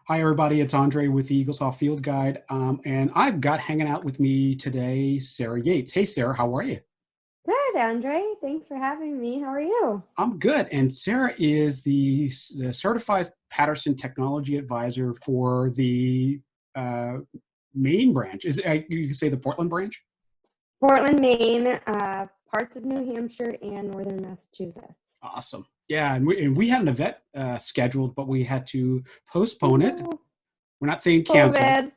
Hi, everybody. It's Andre with the Eaglesoft Field Guide. And I've got hanging out with me today, Sarah Yates. Hey, Sarah, how are you? Good, Andre. Thanks for having me. How are you? I'm good. And Sarah is the Certified Patterson Technology Advisor for the uh, Maine branch. You can say the Portland branch? Portland, Maine, parts of New Hampshire, and northern Massachusetts. Awesome. Yeah, and we had an event scheduled, but we had to postpone it. Oh, We're not saying canceled. COVID.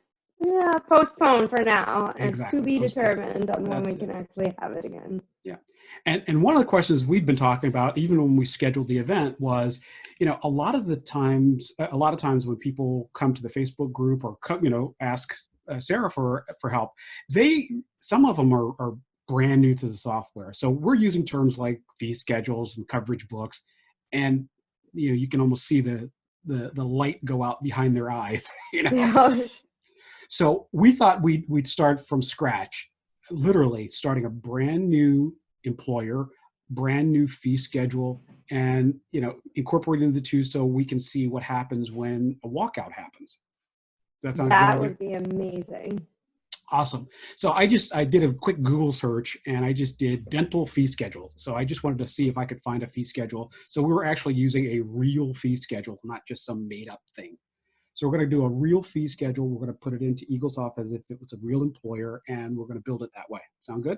Yeah, postponed for now, and to Exactly, be postponed. determined on when That's we it. can actually have it again. Yeah. And one of the questions we've been talking about, even when we scheduled the event, was, a lot of times when people come to the Facebook group or ask Sarah for help, some of them are brand new to the software. So we're using terms like fee schedules and coverage books, and you can almost see the light go out behind their eyes. Yeah. So we thought we'd start from scratch, literally starting a brand new employer, brand new fee schedule, and incorporating the two so we can see what happens when a walkout happens. That sound a good That idea? would be amazing. Awesome. So I did a quick Google search and I just did dental fee schedule. So I just wanted to see if I could find a fee schedule. So we were actually using a real fee schedule, not just some made up thing. So we're going to do a real fee schedule. We're going to put it into Eaglesoft as if it was a real employer, and we're going to build it that way. Sound good?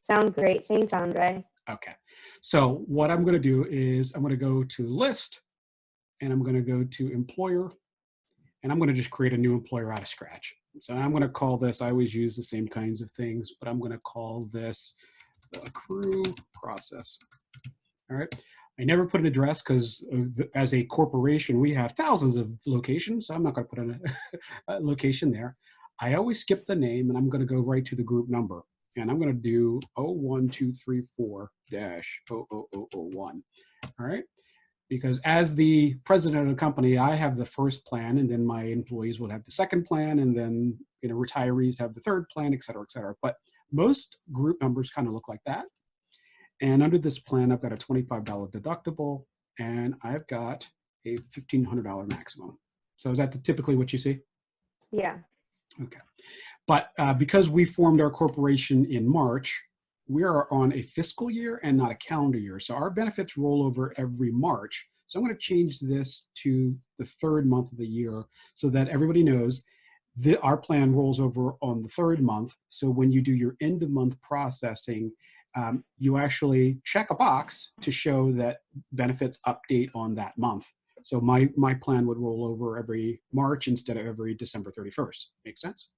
Sounds great. Thanks, Andre. Okay. So what I'm going to do is I'm going to go to list, and I'm going to go to employer, and I'm going to just create a new employer out of scratch. So I'm going to call this, I always use the same kinds of things, but I'm going to call this the accrue process. All right. I never put an address because as a corporation, we have thousands of locations. So I'm not going to put a location there. I always skip the name and I'm going to go right to the group number. And I'm going to do 01234-00001. All right. Because as the president of the company, I have the first plan, and then my employees will have the second plan, and then retirees have the third plan, et cetera, et cetera. But most group numbers kind of look like that. And under this plan, I've got a $25 deductible, and I've got a $1,500 maximum. So is that typically what you see? Yeah. Okay. But because we formed our corporation in March, we are on a fiscal year and not a calendar year. So our benefits roll over every March. So I'm going to change this to the third month of the year so that everybody knows that our plan rolls over on the third month. So when you do your end of month processing, you actually check a box to show that benefits update on that month. So my plan would roll over every March instead of every December 31st. Make sense?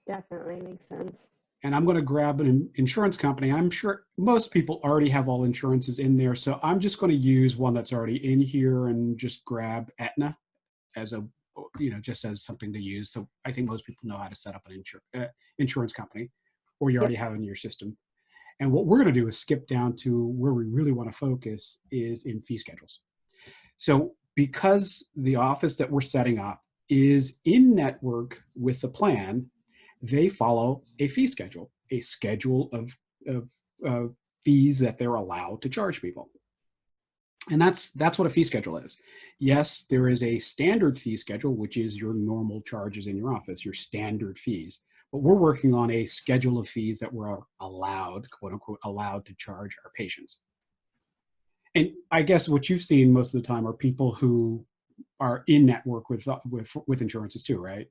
Definitely makes sense. And I'm going to grab an insurance company. I'm sure most people already have all insurances in there. So I'm just going to use one that's already in here and just grab Aetna as just as something to use. So I think most people know how to set up an insurance company, or you already Yep. have in your system. And what we're going to do is skip down to where we really want to focus is in fee schedules. So because the office that we're setting up is in network with the plan, they follow a fee schedule, a schedule of fees that they're allowed to charge people. And that's what a fee schedule is. Yes, there is a standard fee schedule, which is your normal charges in your office, your standard fees. But we're working on a schedule of fees that we're allowed, quote unquote, allowed to charge our patients. And I guess what you've seen most of the time are people who are in network with insurances too, right?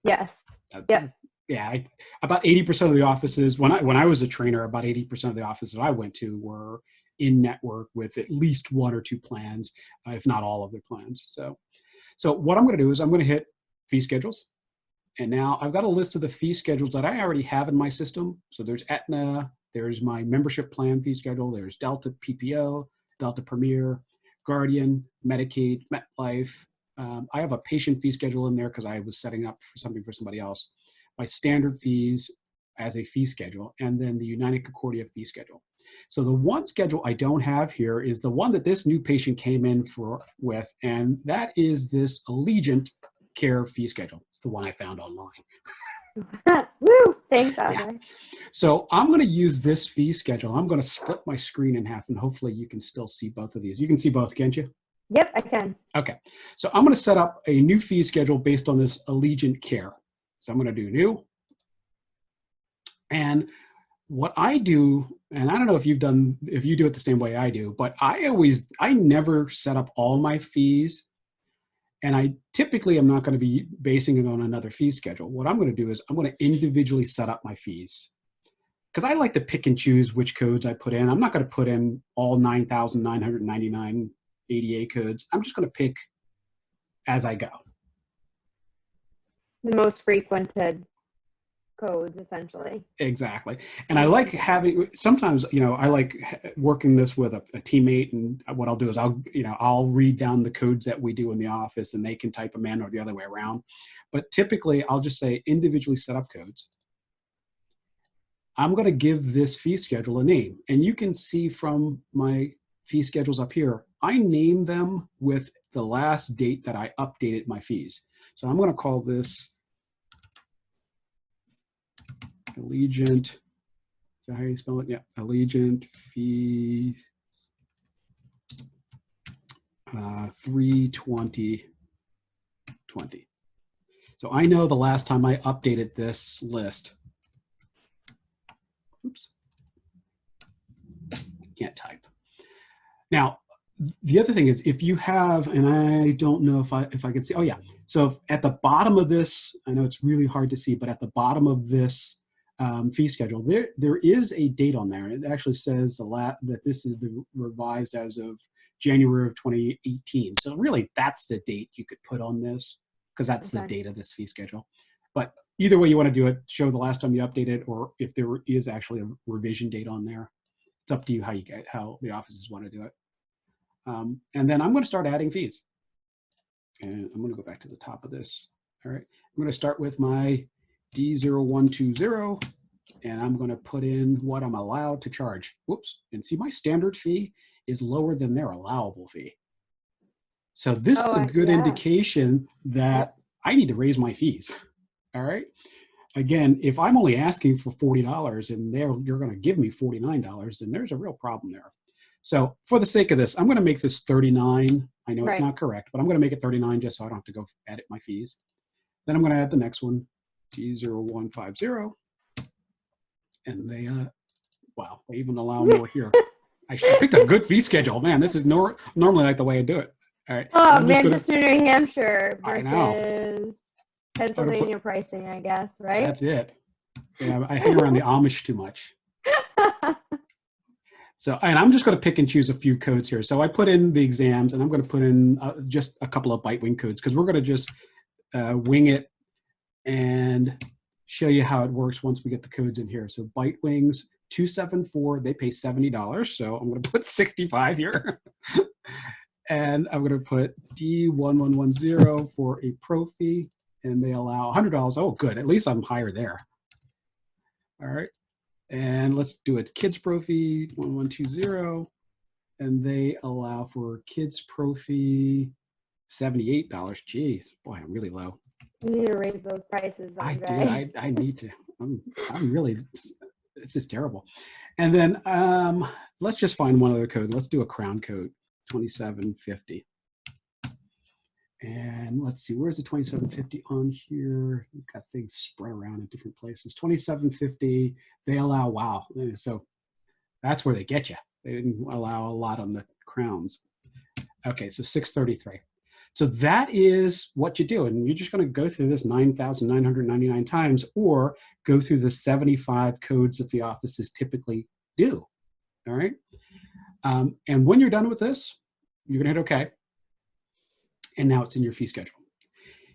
Yes. Uh, Yep. yeah, about 80% of the offices when I was a trainer, about 80% of the offices I went to were in network with at least one or two plans, if not all of their plans. So what I'm going to do is I'm going to hit fee schedules. And now I've got a list of the fee schedules that I already have in my system. So there's Aetna, there's my membership plan fee schedule, there's Delta PPO, Delta Premier, Guardian, Medicaid, MetLife. I have a patient fee schedule in there because I was setting up for something for somebody else. My standard fees as a fee schedule, and then the United Concordia fee schedule. So the one schedule I don't have here is the one that this new patient came in with, and that is this Allegiant Care fee schedule. It's the one I found online. Woo! Thanks, Yeah. Andre. So I'm going to use this fee schedule. I'm going to split my screen in half, and hopefully you can still see both of these. You can see both, can't you? Yep, I can. Okay, so I'm going to set up a new fee schedule based on this Allegiant Care. So I'm going to do new. And what I do, and I don't know if you do it the same way I do, but I never set up all my fees. And I typically am not going to be basing it on another fee schedule. What I'm going to do is I'm going to individually set up my fees because I like to pick and choose which codes I put in. I'm not going to put in all 9,999 ADA codes. I'm just going to pick as I go. The most frequented codes, essentially. Exactly. And I like having, sometimes, I like working this with a teammate, and what I'll do is I'll read down the codes that we do in the office and they can type them in, or the other way around. But typically I'll just say individually set up codes. I'm going to give this fee schedule a name, and you can see from my fee schedules up here, I name them with the last date that I updated my fees. So I'm going to call this Allegiant. Is that how you spell it? Yeah, Allegiant fee 3/20/20. So I know the last time I updated this list. Oops, can't type. Now, the other thing is, if you have, and I don't know if I can see. Oh yeah. So at the bottom of this, I know it's really hard to see, but at the bottom of this fee schedule, there is a date on there. It actually says that this is the revised as of January of 2018. So really, that's the date you could put on this, because that's the date of this fee schedule. But either way you want to do it, show the last time you updated, or if there is actually a revision date on there. It's up to you how the offices want to do it. And then I'm going to start adding fees. And I'm going to go back to the top of this. All right. I'm going to start with my D0120, and I'm going to put in what I'm allowed to charge. Whoops. And see, my standard fee is lower than their allowable fee. So this is a good indication that I need to raise my fees. All right. Again, if I'm only asking for $40 and you're going to give me $49, then there's a real problem there. So for the sake of this, I'm going to make this 39. I know it's not correct, but I'm going to make it 39 just so I don't have to go edit my fees. Then I'm going to add the next one, T0150. And they, wow, they even allow more here. I picked a good fee schedule. Man, this is normally like the way I do it. All right. Oh, Manchester, New Hampshire versus Pennsylvania put, pricing, I guess, right? That's it. Yeah, I hang around the Amish too much. So, and I'm just going to pick and choose a few codes here. So I put in the exams, and I'm going to put in just a couple of bite wing codes, because we're going to just wing it and show you how it works once we get the codes in here. So bite wings 274, they pay $70. So I'm going to put 65 here. And I'm going to put D1110 for a pro fee, and they allow $100. Oh, good. At least I'm higher there. All right. And let's do a kids pro fee 1120, and they allow for kids pro fee $78. Jeez, boy, I'm really low. You need to raise those prices. I do. I need to. I'm really. It's just terrible. And then let's just find one other code. Let's do a crown code 2750. And let's see, where's the 2750 on here? We've got things spread around in different places. 2750, they allow, wow. So that's where they get you. They didn't allow a lot on the crowns. Okay, so 633. So that is what you do. And you're just going to go through this 9,999 times, or go through the 75 codes that the offices typically do. All right. And when you're done with this, you're going to hit OK. And now it's in your fee schedule.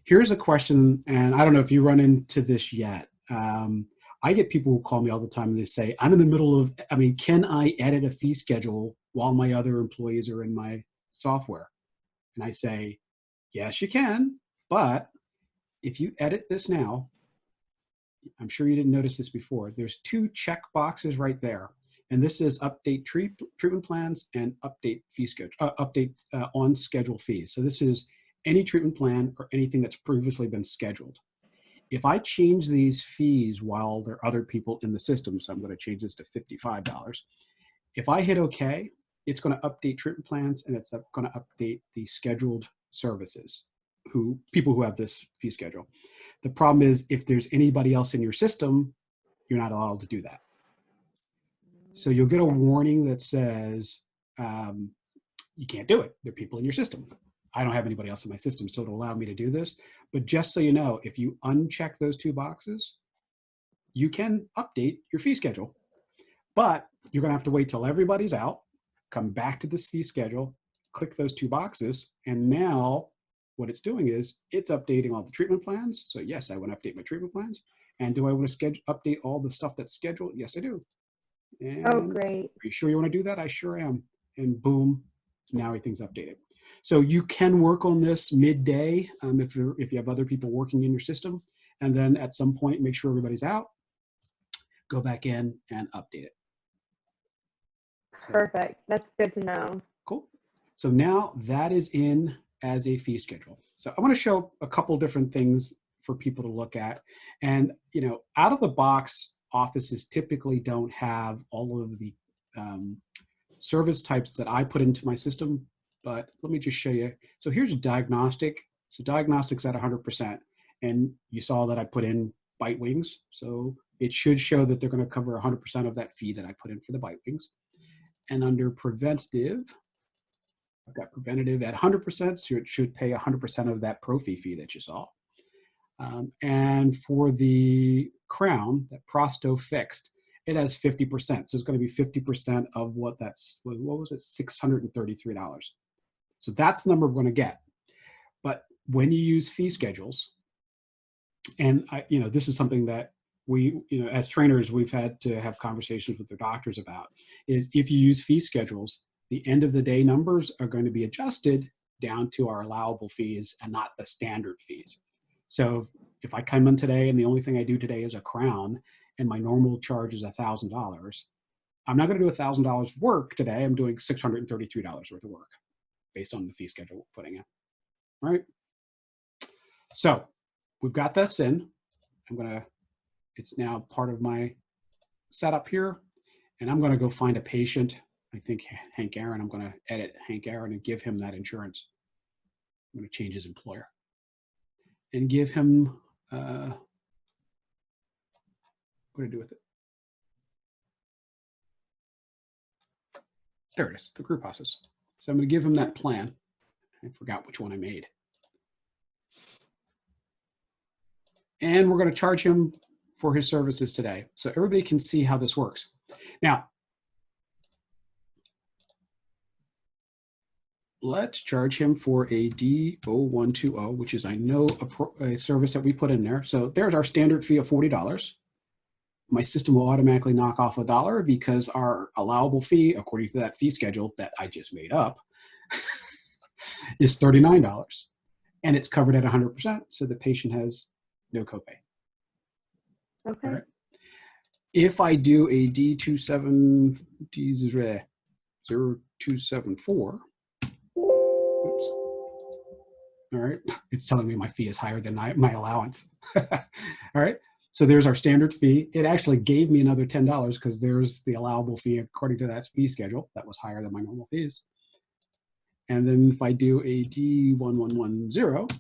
Here's a question, and I don't know if you run into this yet. I get people who call me all the time and they say, I'm in the middle of, can I edit a fee schedule while my other employees are in my software? And I say, yes, you can, but if you edit this now, I'm sure you didn't notice this before, there's two check boxes right there. And this is update treatment plans and update fee schedule, update on schedule fees. So this is any treatment plan or anything that's previously been scheduled. If I change these fees while there are other people in the system, so I'm going to change this to $55. If I hit OK, it's going to update treatment plans, and it's going to update the scheduled services, people who have this fee schedule. The problem is if there's anybody else in your system, you're not allowed to do that. So you'll get a warning that says, you can't do it. There are people in your system. I don't have anybody else in my system, so it'll allow me to do this. But just so you know, if you uncheck those two boxes, you can update your fee schedule. But you're going to have to wait till everybody's out, come back to this fee schedule, click those two boxes, and now what it's doing is it's updating all the treatment plans. So yes, I want to update my treatment plans. And do I want to update all the stuff that's scheduled? Yes, I do. And Oh, great. are you sure you want to do that? I sure am. And boom, now everything's updated. So you can work on this midday if you have other people working in your system. And then at some point, make sure everybody's out, go back in and update it. Perfect. That's good to know. Cool. So now that is in as a fee schedule. So I want to show a couple different things for people to look at. And, out of the box, offices typically don't have all of the service types that I put into my system, but let me just show you. So here's a diagnostic. So diagnostics at 100%. And you saw that I put in bite wings. So it should show that they're going to cover 100% of that fee that I put in for the bite wings. And under preventative, I've got preventative at 100%, so it should pay 100% of that pro fee that you saw. And for the crown, that prosto fixed, it has 50%. So it's going to be 50% of what was it, $633. So that's the number we're going to get. But when you use fee schedules, and this is something that we, as trainers, we've had to have conversations with their doctors about, is if you use fee schedules, the end of the day numbers are going to be adjusted down to our allowable fees and not the standard fees. So if I come in today and the only thing I do today is a crown and my normal charge is $1,000, I'm not going to do $1,000 of work today. I'm doing $633 worth of work based on the fee schedule we're putting in. All right. So we've got this in. It's now part of my setup here, and I'm going to go find a patient. I think Hank Aaron. I'm going to edit Hank Aaron and give him that insurance. I'm going to change his employer and give him, what do I do with it? There it is, the group process. So I'm going to give him that plan. I forgot which one I made. And we're going to charge him for his services today. So everybody can see how this works. Now, let's charge him for a D0120, which is, I know, a service that we put in there. So there's our standard fee of $40. My system will automatically knock off $1 because our allowable fee, according to that fee schedule that I just made up, is $39. And it's covered at 100%, so the patient has no copay. Okay. Right. If I do a D0274, oops. All right, it's telling me my fee is higher than my allowance. All right, so there's our standard fee. It actually gave me another $10 because there's the allowable fee according to that fee schedule that was higher than my normal fees. And then if I do a D1110,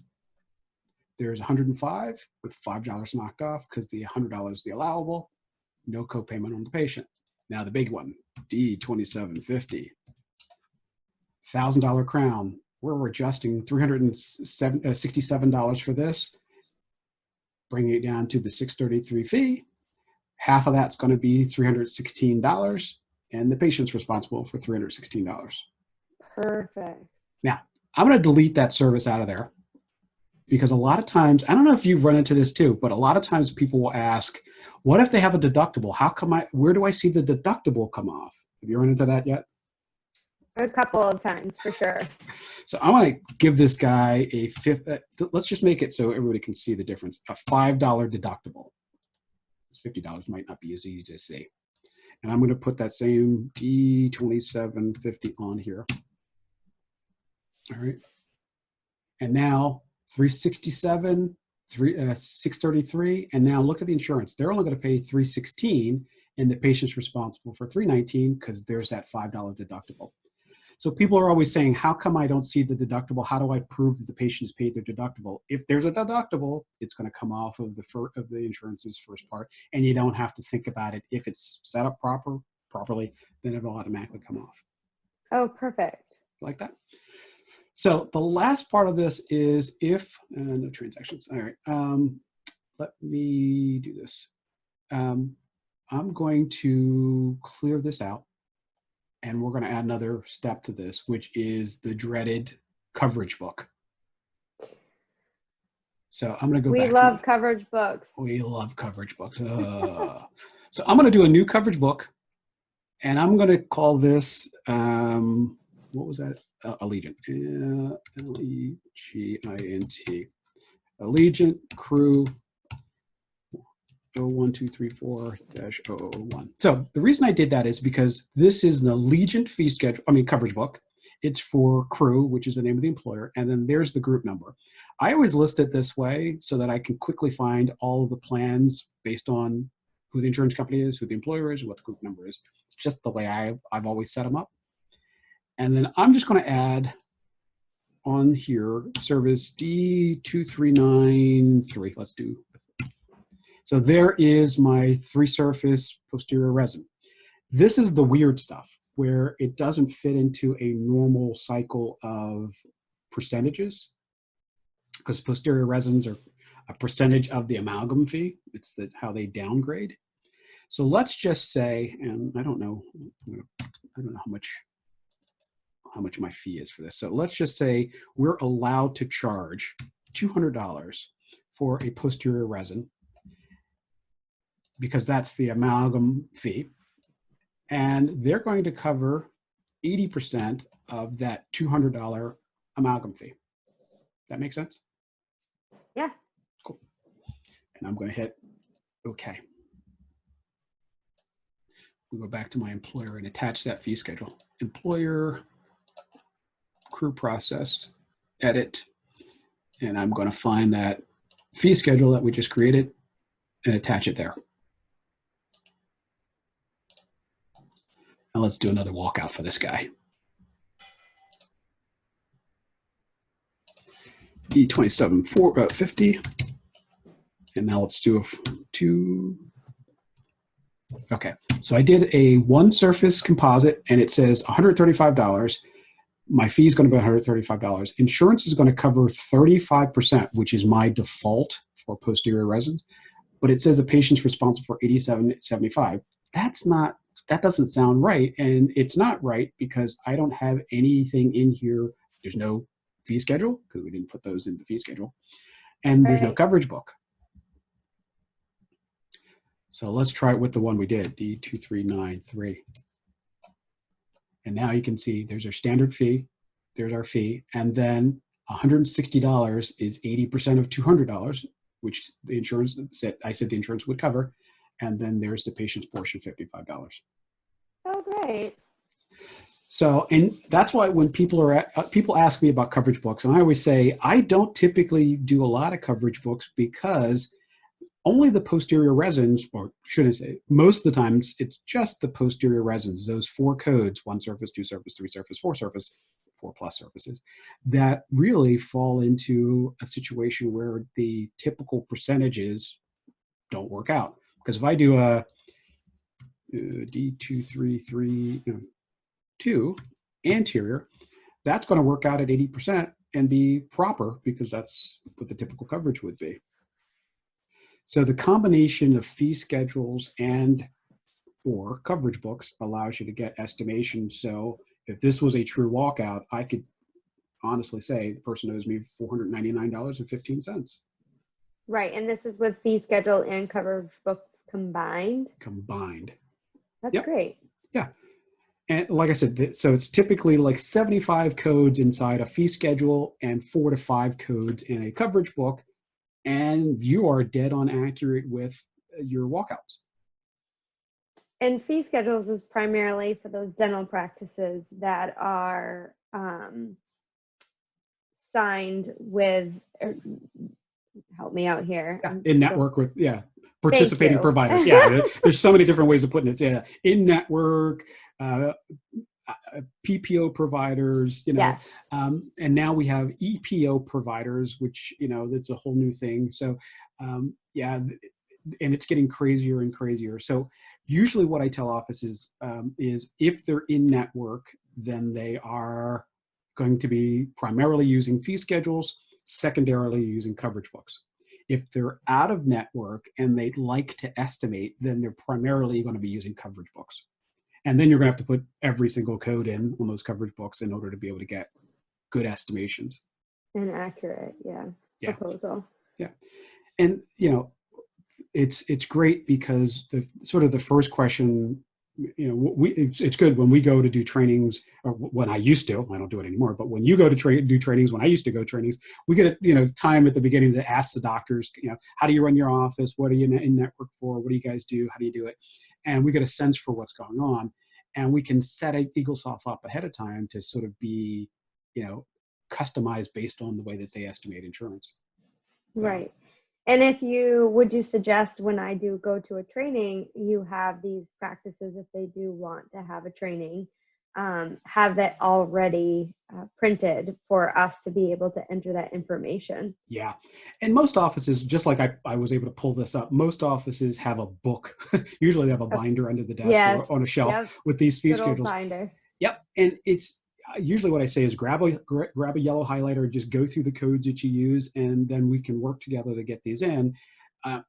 there's 105 with $5 knocked off because the $100 is the allowable, no copayment on the patient. Now the big one, D2750, $1,000 crown. We're adjusting $367 for this, bringing it down to the $633 fee. Half of that's going to be $316, and the patient's responsible for $316. Perfect. Now, I'm going to delete that service out of there. Because a lot of times, I don't know if you've run into this too, but a lot of times people will ask, what if they have a deductible? Where do I see the deductible come off? Have you run into that yet? A couple of times, for sure. So I want to give this guy let's just make it so everybody can see the difference, a $5 deductible. It's $50 might not be as easy to see. And I'm going to put that same D2750 on here. All right. And now, 367, 633, and now look at the insurance. They're only going to pay $316, and the patient's responsible for $319 because there's that $5 deductible. So people are always saying, how come I don't see the deductible? How do I prove that the patient's paid their deductible? If there's a deductible, it's going to come off of the insurance's first part, and you don't have to think about it. If it's set up properly, then it'll automatically come off. Oh, perfect. Like that. So the last part of this is if, no transactions. All right. Let me do this. I'm going to clear this out. And we're going to add another step to this, which is the dreaded coverage book. So I'm going to go back. We love coverage books. We love coverage books. So I'm going to do a new coverage book, and I'm going to call this, what was that? Allegiant. L-E-G-I-N-T. Allegiant Crew 01234-001. So the reason I did that is because this is an Allegiant fee schedule, coverage book. It's for Crew, which is the name of the employer, and then there's the group number. I always list it this way so that I can quickly find all of the plans based on who the insurance company is, who the employer is, and what the group number is. It's just the way I've always set them up. And then I'm just going to add on here service D2393. Let's do. So there is my 3-surface posterior resin. This is the weird stuff where it doesn't fit into a normal cycle of percentages, because posterior resins are a percentage of the amalgam fee. It's how they downgrade. So let's just say, and I don't know how much my fee is for this. So let's just say we're allowed to charge $200 for a posterior resin, because that's the amalgam fee. And they're going to cover 80% of that $200 amalgam fee. That make sense? Yeah. Cool. And I'm going to hit OK. We'll go back to my employer and attach that fee schedule. Employer, crew process, edit. And I'm going to find that fee schedule that we just created and attach it there. Now let's do another walkout for this guy. E27450. And now let's do two. Okay, so I did a 1-surface composite, and it says $135. My fee is going to be $135. Insurance is going to cover 35%, which is my default for posterior resins. But it says the patient's responsible for $87.75. That doesn't sound right, and it's not right because I don't have anything in here. There's no fee schedule because we didn't put those in the fee schedule, and there's no coverage book. So let's try it with the one we did, D2393. And now you can see there's our standard fee, there's our fee, and then $160 is 80% of $200, which the insurance said, the insurance would cover. And then there's the patient's portion, $55. Oh, great. So, and that's why when people ask me about coverage books, and I always say, I don't typically do a lot of coverage books because only the posterior resins, or shouldn't I say, most of the times it's just the posterior resins, those 4 codes, 1-surface, 2-surface, 3-surface, 4-surface, 4+ surfaces, that really fall into a situation where the typical percentages don't work out. Because if I do a D2332 anterior, that's going to work out at 80% and be proper because that's what the typical coverage would be. So the combination of fee schedules or coverage books allows you to get estimations. So if this was a true walkout, I could honestly say the person owes me $499.15. Right, and this is with fee schedule and coverage books combined? Combined. That's great. Yeah. And like I said, so it's typically like 75 codes inside a fee schedule and 4 to 5 codes in a coverage book. And you are dead on accurate with your walkouts. And fee schedules is primarily for those dental practices that are signed with, help me out here. Yeah, in network with, participating providers. Yeah, there's so many different ways of putting it. Yeah, in network, PPO providers, Yes. and now we have EPO providers, which, that's a whole new thing. So, yeah, and it's getting crazier and crazier. So usually what I tell offices is if they're in network, then they are going to be primarily using fee schedules, secondarily using coverage books. If they're out of network and they'd like to estimate, then they're primarily going to be using coverage books. And then you're going to have to put every single code in on those coverage books in order to be able to get good estimations. And accurate, yeah, Yeah. proposal. Yeah. And, it's great because the first question, it's good when we go to do trainings, or when I used to. I don't do it anymore, but when you go to do trainings, when I used to go trainings, we get time at the beginning to ask the doctors, how do you run your office? What are you in network for? What do you guys do? How do you do it? And we get a sense for what's going on, and we can set Eaglesoft up ahead of time to sort of be, customized based on the way that they estimate insurance. So. Right. And would you suggest when I do go to a training, you have these practices, if they do want to have a training, have that already printed for us to be able to enter that information? Yeah. And most offices, just like I was able to pull this up, most offices have a book. Usually they have a binder under the desk Yes. or on a shelf Yep. with these fee Good old schedules. binder. Yep. And it's usually what I say is grab a yellow highlighter, just go through the codes that you use, and then we can work together to get these in.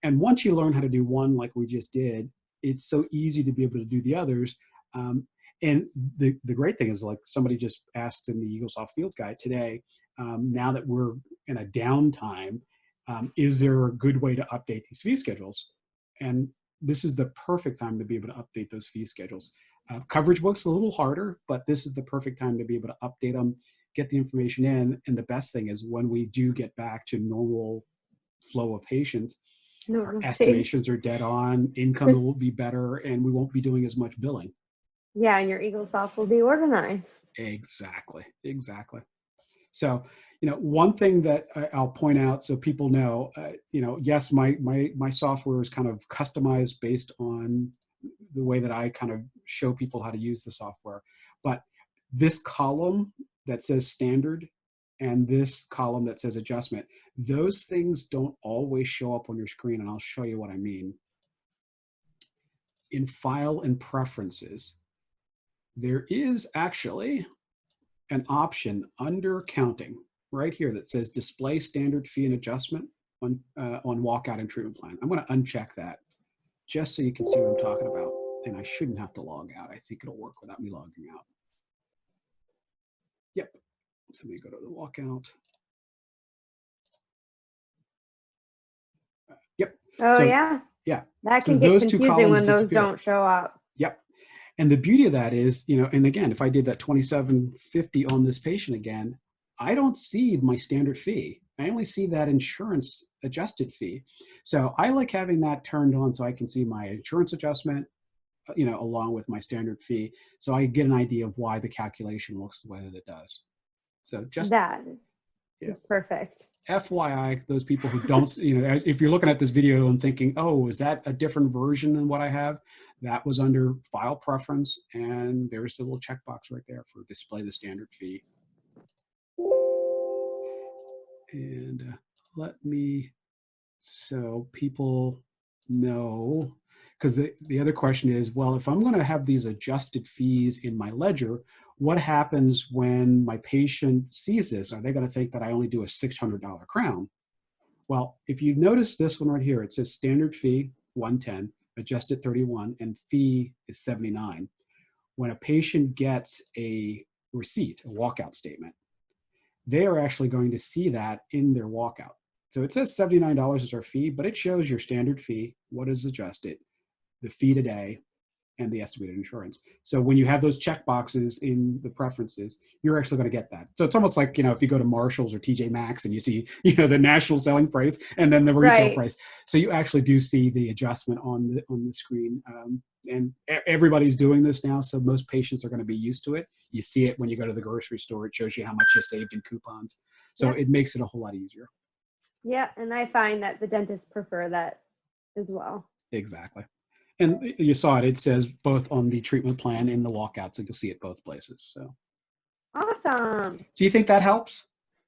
And once you learn how to do one, like we just did, it's so easy to be able to do the others. And the great thing is, like somebody just asked in the Eaglesoft Field Guide today, now that we're in a downtime, is there a good way to update these fee schedules? And this is the perfect time to be able to update those fee schedules. Coverage books a little harder, but this is the perfect time to be able to update them, get the information in. And the best thing is when we do get back to normal flow of patients, our estimations are dead on, income will be better, and we won't be doing as much billing. Yeah, and your Eaglesoft will be organized. Exactly. So, one thing that I'll point out so people know, yes, my software is kind of customized based on the way that I kind of show people how to use the software. But this column that says standard and this column that says adjustment, those things don't always show up on your screen, and I'll show you what I mean. In File and Preferences, there is actually an option under Counting right here that says Display Standard Fee and Adjustment on Walkout and Treatment Plan. I'm going to uncheck that just so you can see what I'm talking about. And I shouldn't have to log out. I think it'll work without me logging out. Yep. So let me go to the walkout. Yep. Oh, so, yeah. Yeah. That can get confusing when those don't show up. Yep. And the beauty of that is, and again, if I did that $27.50 on this patient again, I don't see my standard fee. I only see that insurance adjusted fee. So I like having that turned on so I can see my insurance adjustment, along with my standard fee. So I get an idea of why the calculation looks the way that it does. So just that is perfect. FYI, those people who don't, if you're looking at this video and thinking, oh, is that a different version than what I have? That was under File Preference, and there's the little checkbox right there for display the standard fee. And so people know, because the other question is, well, if I'm going to have these adjusted fees in my ledger, what happens when my patient sees this? Are they going to think that I only do a $600 crown? Well, if you notice this one right here, it says standard fee, 110, adjusted 31, and fee is 79. When a patient gets a receipt, a walkout statement, they are actually going to see that in their walkout. So it says $79 is our fee, but it shows your standard fee, what is adjusted, the fee today, and the estimated insurance. So when you have those check boxes in the preferences, you're actually going to get that. So it's almost like, if you go to Marshall's or TJ Maxx and you see, the national selling price and then the retail price. So you actually do see the adjustment on the screen. And everybody's doing this now. So most patients are going to be used to it. You see it when you go to the grocery store. It shows you how much you saved in coupons. So it makes it a whole lot easier. Yeah. And I find that the dentists prefer that as well. Exactly. And you saw it. It says both on the treatment plan and the walkout, so you'll see it both places. So, Awesome. do you think that helps?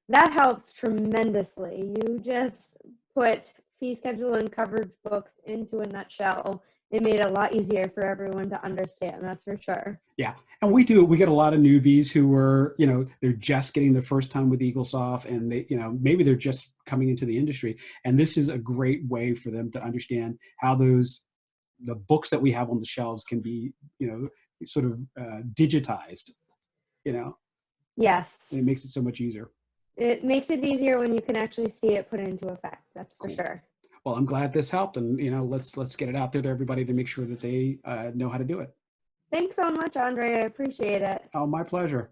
That helps tremendously. You just put fee schedule and coverage books into a nutshell. It made it a lot easier for everyone to understand, that's for sure. Yeah, and we do. We get a lot of newbies who are, they're just getting the first time with Eaglesoft, and they, maybe they're just coming into the industry, and this is a great way for them to understand how the books that we have on the shelves can be, sort of digitized. Yes. And it makes it so much easier. It makes it easier when you can actually see it put into effect. That's for Cool. sure. Well, I'm glad this helped, and let's get it out there to everybody to make sure that they know how to do it. Thanks so much, Andre. I appreciate it. Oh, my pleasure.